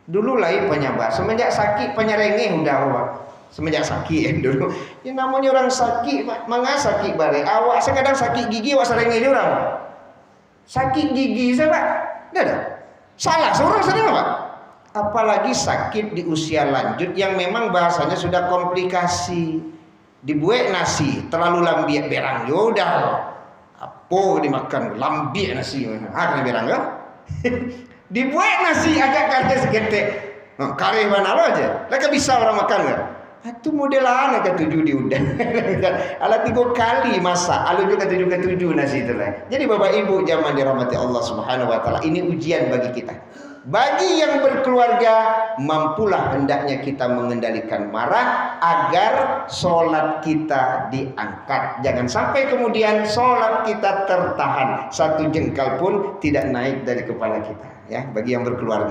Dulu lain penyabar, semenjak sakit penyerengeh udah awak. Semenjak sakit dulu. Ya namanya orang sakit, mangga sakit bare. Awak sekadang sakit gigi awak serengeh dia orang. Sakit gigi saya Pak. Enggak ada. Salah seorang sering Pak. Apalagi sakit di usia lanjut yang memang bahasanya sudah komplikasi. Dibuat nasi terlalu lambiak berang yaudah. Apa dimakan lambiak nasi. Ada berang ya? Dibuat nasi agak kare segetek. Nah, kare mana lo aja. Laka bisa orang makan enggak? Itu modelan ke 7 diundang. Ala 3 kali masak, alu juga 7 ke 7 nasi itu lah. Jadi Bapak Ibu zaman dirahmati Allah Subhanahu wa taala, ini ujian bagi kita. Bagi yang berkeluarga, mampulah hendaknya kita mengendalikan marah agar sholat kita diangkat. Jangan sampai kemudian sholat kita tertahan, satu jengkal pun tidak naik dari kepala kita. Ya, bagi yang berkeluarga.